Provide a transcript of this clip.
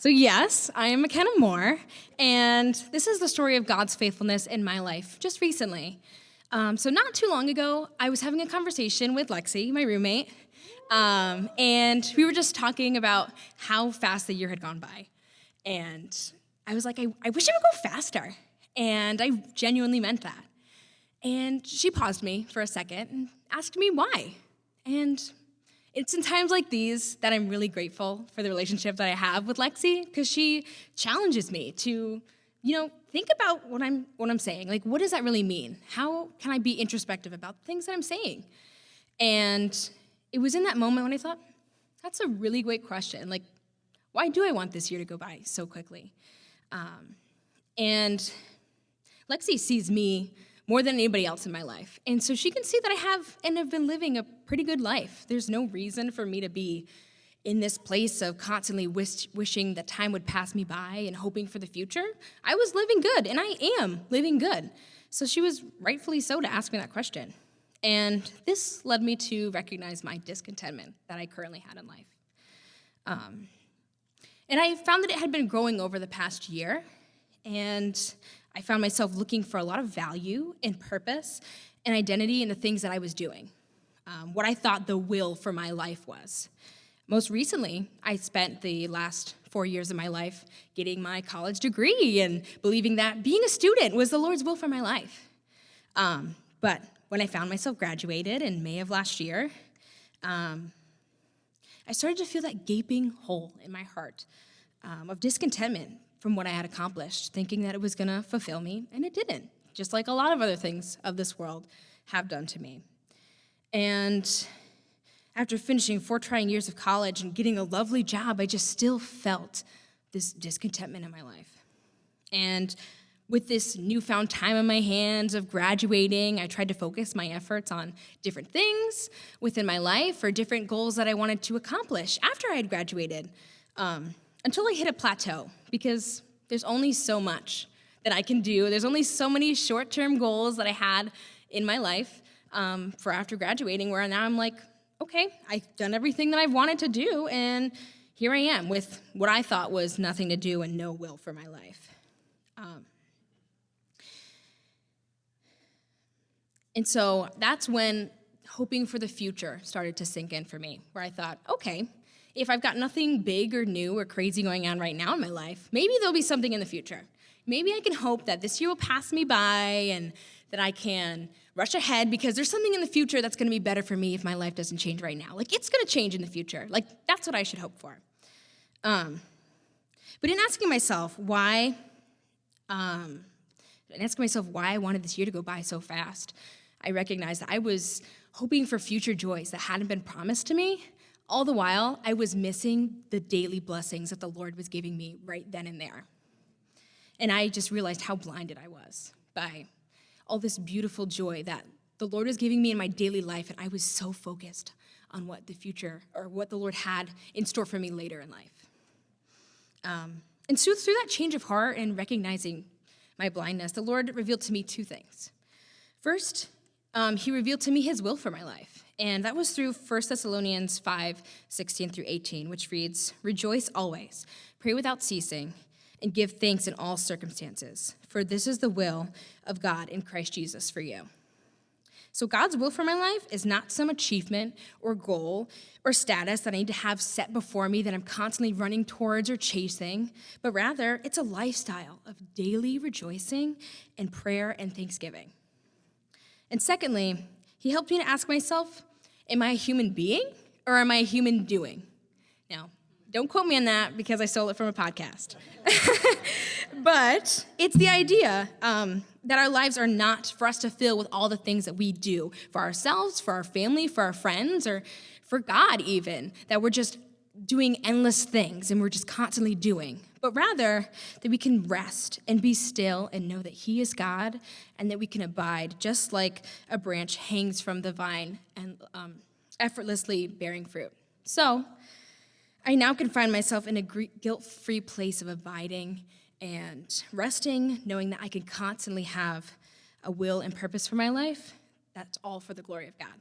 So yes, I am Makenna M, and this is the story of God's faithfulness in my life just recently. So not too long ago, I was having a conversation with Lexi, my roommate, and we were just talking about how fast the year had gone by. And I was like, I wish it would go faster. And I genuinely meant that. And she paused me for a second and asked me why. And it's in times like these that I'm really grateful for the relationship that I have with Lexi, because she challenges me to, think about what I'm saying. Like, what does that really mean? How can I be introspective about things that I'm saying? And it was in that moment when I thought, that's a really great question. Like, why do I want this year to go by so quickly? And Lexi sees me more than anybody else in my life. And so she can see that I have and have been living a pretty good life. There's no reason for me to be in this place of constantly wishing that time would pass me by and hoping for the future. I was living good, and I am living good. So she was rightfully so to ask me that question. And this led me to recognize my discontentment that I currently had in life. And I found that it had been growing over the past year, and I found myself looking for a lot of value and purpose and identity in the things that I was doing, what I thought the will for my life was. Most recently, I spent the last 4 years of my life getting my college degree and believing that being a student was the Lord's will for my life. But when I found myself graduated in May of last year, I started to feel that gaping hole in my heart of discontentment from what I had accomplished, thinking that it was going to fulfill me, and it didn't, just like a lot of other things of this world have done to me. And after finishing 4 trying years of college and getting a lovely job, I just still felt this discontentment in my life. And with this newfound time on my hands of graduating, I tried to focus my efforts on different things within my life or different goals that I wanted to accomplish after I had graduated, until I hit a plateau, because there's only so much that I can do. There's only so many short-term goals that I had in my life for after graduating, where now I'm like, okay, I've done everything that I've wanted to do, and here I am with what I thought was nothing to do and no will for my life. And so that's when hoping for the future started to sink in for me, where I thought, okay, if I've got nothing big or new or crazy going on right now in my life, maybe there'll be something in the future. Maybe I can hope that this year will pass me by and that I can rush ahead because there's something in the future that's going to be better for me if my life doesn't change right now. Like, it's going to change in the future. Like, that's what I should hope for. But in asking myself why I wanted this year to go by so fast, I recognized that I was hoping for future joys that hadn't been promised to me. All the while, I was missing the daily blessings that the Lord was giving me right then and there. And I just realized how blinded I was by all this beautiful joy that the Lord was giving me in my daily life, and I was so focused on what the future or what the Lord had in store for me later in life. And so through that change of heart and recognizing my blindness, the Lord revealed to me 2 things. First, he revealed to me his will for my life. And that was through 1 Thessalonians 5:16-18, which reads, "Rejoice always, pray without ceasing, and give thanks in all circumstances, for this is the will of God in Christ Jesus for you." So God's will for my life is not some achievement or goal or status that I need to have set before me that I'm constantly running towards or chasing, but rather it's a lifestyle of daily rejoicing and prayer and thanksgiving. And secondly, he helped me to ask myself, am I a human being or am I a human doing? Now, don't quote me on that because I stole it from a podcast. But it's the idea that our lives are not for us to fill with all the things that we do for ourselves, for our family, for our friends, or for God even, that we're just doing endless things and we're just constantly doing, but rather that we can rest and be still and know that he is God and that we can abide just like a branch hangs from the vine and effortlessly bearing fruit. So I now can find myself in a guilt-free place of abiding and resting, knowing that I can constantly have a will and purpose for my life. That's all for the glory of God.